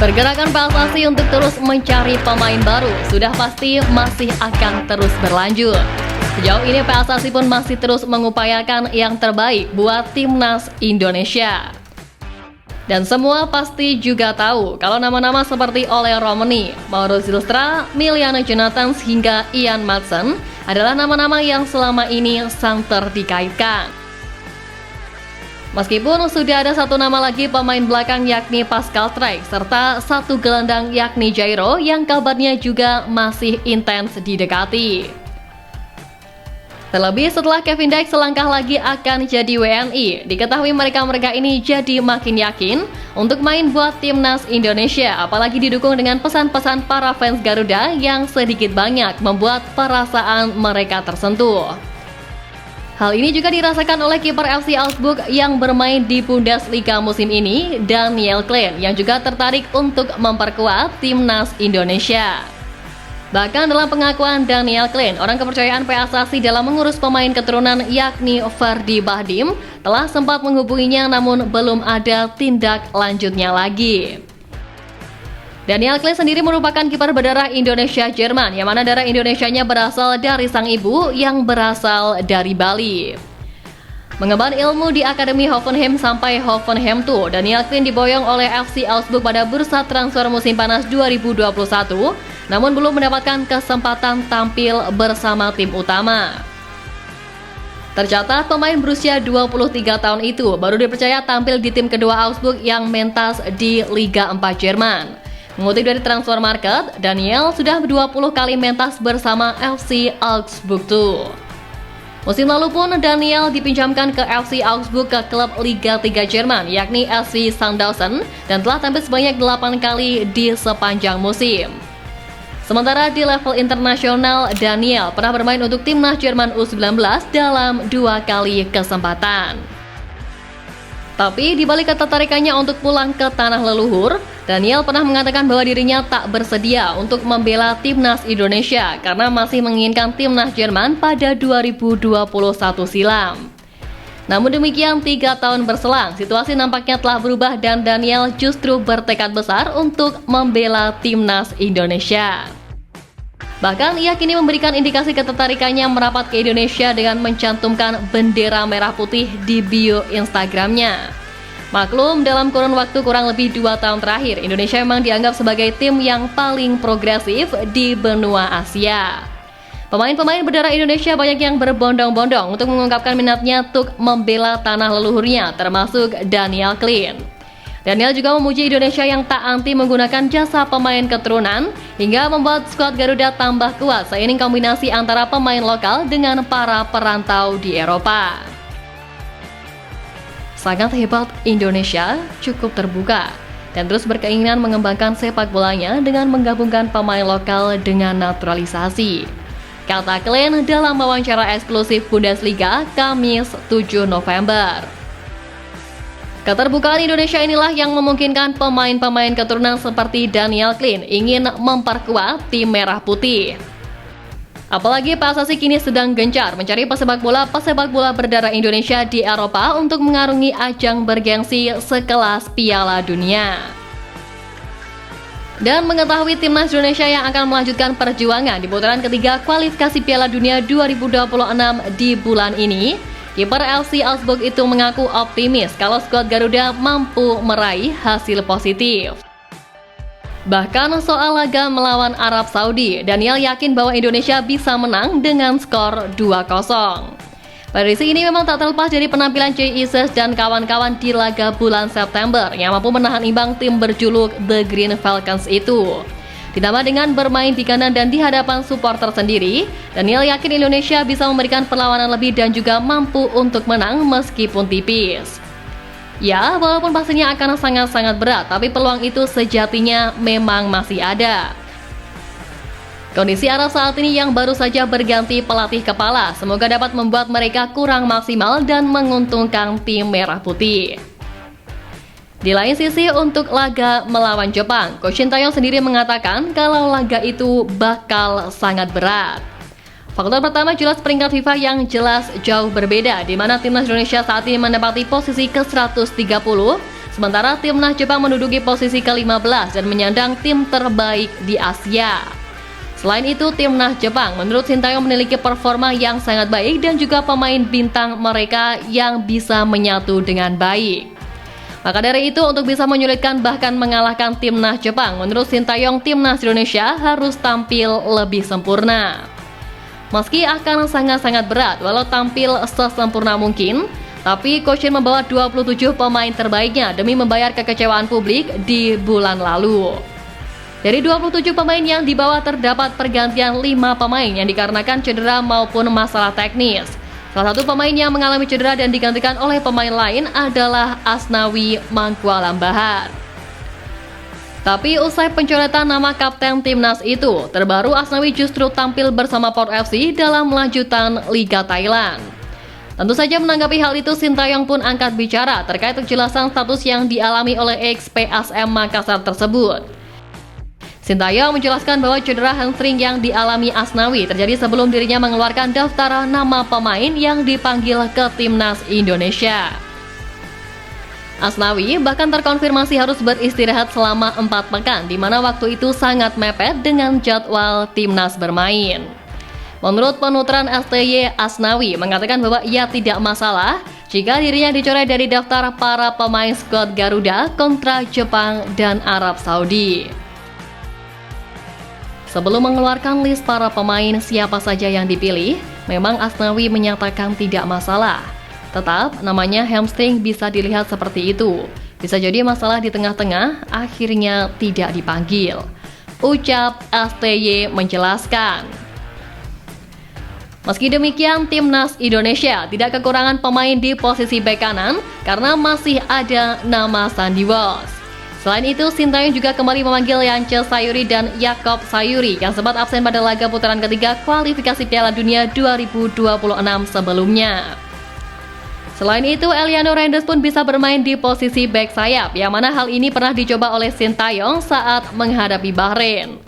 Pergerakan PSSI untuk terus mencari pemain baru sudah pasti masih akan terus berlanjut. Sejauh ini PSSI pun masih terus mengupayakan yang terbaik buat timnas Indonesia. Dan semua pasti juga tahu kalau nama-nama seperti Ole Romani, Mauro Zylstra, Miliana Jonathans hingga Ian Maatsen adalah nama-nama yang selama ini santer dikaitkan. Meskipun sudah ada satu nama lagi pemain belakang yakni Pascal Struijk serta satu gelandang yakni Jairo yang kabarnya juga masih intens didekati. Terlebih setelah Kevin Dijk selangkah lagi akan jadi WNI, diketahui mereka ini jadi makin yakin untuk main buat timnas Indonesia, apalagi didukung dengan pesan-pesan para fans Garuda yang sedikit banyak membuat perasaan mereka tersentuh. Hal ini juga dirasakan oleh kiper FC Augsburg yang bermain di Bundesliga musim ini, Daniel Klein, yang juga tertarik untuk memperkuat timnas Indonesia. Bahkan dalam pengakuan Daniel Klein, orang kepercayaan PSSI dalam mengurus pemain keturunan yakni Ferdi Bahdim telah sempat menghubunginya namun belum ada tindak lanjutnya lagi. Daniel Klein sendiri merupakan kiper berdarah Indonesia-Jerman, yang mana darah Indonesianya berasal dari sang ibu yang berasal dari Bali. Mengemban ilmu di Akademi Hoffenheim sampai Hoffenheim II, Daniel Klein diboyong oleh FC Augsburg pada bursa transfer musim panas 2021, namun belum mendapatkan kesempatan tampil bersama tim utama. Tercatat pemain berusia 23 tahun itu baru dipercaya tampil di tim kedua Augsburg yang mentas di Liga 4 Jerman. Mengutip dari Transfer Market, Daniel sudah 20 kali mentas bersama FC Augsburg II. Musim lalu pun Daniel dipinjamkan ke FC Augsburg ke klub Liga 3 Jerman yakni SV Sandhausen dan telah tampil sebanyak 8 kali di sepanjang musim. Sementara di level internasional, Daniel pernah bermain untuk timnas Jerman U19 dalam 2 kali kesempatan. Tapi di balik ketertarikannya untuk pulang ke tanah leluhur, Daniel pernah mengatakan bahwa dirinya tak bersedia untuk membela timnas Indonesia karena masih menginginkan timnas Jerman pada 2021 silam. Namun demikian 3 tahun berselang, situasi nampaknya telah berubah dan Daniel justru bertekad besar untuk membela timnas Indonesia. Bahkan ia kini memberikan indikasi ketertarikannya merapat ke Indonesia dengan mencantumkan bendera merah putih di bio Instagramnya. Maklum, dalam kurun waktu kurang lebih 2 tahun terakhir, Indonesia memang dianggap sebagai tim yang paling progresif di benua Asia. Pemain-pemain berdarah Indonesia banyak yang berbondong-bondong untuk mengungkapkan minatnya untuk membela tanah leluhurnya, termasuk Daniel Klein. Daniel juga memuji Indonesia yang tak anti menggunakan jasa pemain keturunan hingga membuat skuad Garuda tambah kuat seiring kombinasi antara pemain lokal dengan para perantau di Eropa. Sangat hebat Indonesia, cukup terbuka dan terus berkeinginan mengembangkan sepak bolanya dengan menggabungkan pemain lokal dengan naturalisasi, kata Klein dalam wawancara eksklusif Bundesliga Kamis 7 November. Keterbukaan Indonesia inilah yang memungkinkan pemain-pemain keturunan seperti Daniel Klein ingin memperkuat tim merah putih. Apalagi PSSI kini sedang gencar mencari pesepak bola berdarah Indonesia di Eropa untuk mengarungi ajang bergengsi sekelas Piala Dunia. Dan mengetahui timnas Indonesia yang akan melanjutkan perjuangan di putaran ketiga kualifikasi Piala Dunia 2026 di bulan ini, kiper FC Augsburg itu mengaku optimis kalau skuad Garuda mampu meraih hasil positif. Bahkan soal laga melawan Arab Saudi, Daniel yakin bahwa Indonesia bisa menang dengan skor 2-0. Prediksi ini memang tak terlepas dari penampilan Jay Ises dan kawan-kawan di laga bulan September yang mampu menahan imbang tim berjuluk The Green Falcons itu. Ditambah dengan bermain di kandang dan di hadapan supporter sendiri, Daniel yakin Indonesia bisa memberikan perlawanan lebih dan juga mampu untuk menang meskipun tipis. Ya, walaupun pastinya akan sangat-sangat berat, tapi peluang itu sejatinya memang masih ada. Kondisi Arab saat ini yang baru saja berganti pelatih kepala, semoga dapat membuat mereka kurang maksimal dan menguntungkan tim merah putih. Di lain sisi, untuk laga melawan Jepang, Coach Shin Tae-yong sendiri mengatakan kalau laga itu bakal sangat berat. Faktor pertama jelas peringkat FIFA yang jelas jauh berbeda, di mana timnas Indonesia saat ini menempati posisi ke-130, Sementara timnas Jepang menduduki posisi ke-15 dan menyandang tim terbaik di Asia. Selain itu, timnas Jepang menurut Sintayong memiliki performa yang sangat baik dan juga pemain bintang mereka yang bisa menyatu dengan baik. Maka dari itu, untuk bisa menyulitkan bahkan mengalahkan timnas Jepang, menurut Sintayong timnas Indonesia harus tampil lebih sempurna. Meski akan sangat-sangat berat walau tampil sesempurna mungkin, tapi Coach Shin membawa 27 pemain terbaiknya demi membayar kekecewaan publik di bulan lalu. Dari 27 pemain yang dibawa terdapat pergantian 5 pemain yang dikarenakan cedera maupun masalah teknis. Salah satu pemain yang mengalami cedera dan digantikan oleh pemain lain adalah Asnawi Mangkualam Bahar. Tapi usai pencoretan nama kapten timnas itu, terbaru Asnawi justru tampil bersama Port FC dalam lanjutan Liga Thailand. Tentu saja menanggapi hal itu, Sintayong pun angkat bicara terkait kejelasan status yang dialami oleh ex-PSM Makassar tersebut. Sintayong menjelaskan bahwa cedera hamstring yang dialami Asnawi terjadi sebelum dirinya mengeluarkan daftar nama pemain yang dipanggil ke timnas Indonesia. Asnawi bahkan terkonfirmasi harus beristirahat selama 4 pekan, di mana waktu itu sangat mepet dengan jadwal timnas bermain. Menurut penuturan STY, Asnawi mengatakan bahwa ia tidak masalah jika dirinya dicoret dari daftar para pemain skuad Garuda kontra Jepang dan Arab Saudi. Sebelum mengeluarkan list para pemain siapa saja yang dipilih, memang Asnawi menyatakan tidak masalah. Tetap, namanya hamstring bisa dilihat seperti itu. Bisa jadi masalah di tengah-tengah, akhirnya tidak dipanggil. Ucap STY menjelaskan. Meski demikian, timnas Indonesia tidak kekurangan pemain di posisi bek kanan karena masih ada nama Sandi Walsh. Selain itu, Sintayong juga kembali memanggil Yance Sayuri dan Yakob Sayuri yang sempat absen pada laga putaran ketiga kualifikasi Piala Dunia 2026 sebelumnya. Selain itu, Eliano Rendes pun bisa bermain di posisi bek sayap, yang mana hal ini pernah dicoba oleh Sintayong saat menghadapi Bahrain.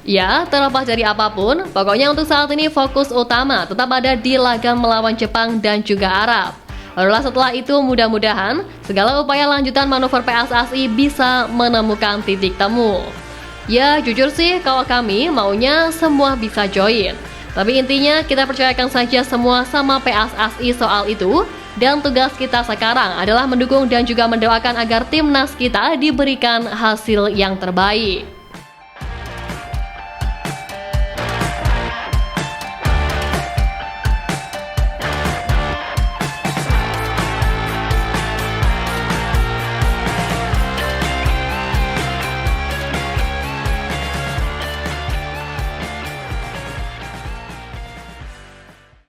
Ya, terlepas dari apapun, pokoknya untuk saat ini fokus utama tetap ada di laga melawan Jepang dan juga Arab. Barulah setelah itu mudah-mudahan segala upaya lanjutan manuver PSSI bisa menemukan titik temu. Ya, jujur sih kalau kami maunya semua bisa join. Tapi intinya kita percayakan saja semua sama PSSI soal itu. Dan tugas kita sekarang adalah mendukung dan juga mendoakan agar timnas kita diberikan hasil yang terbaik.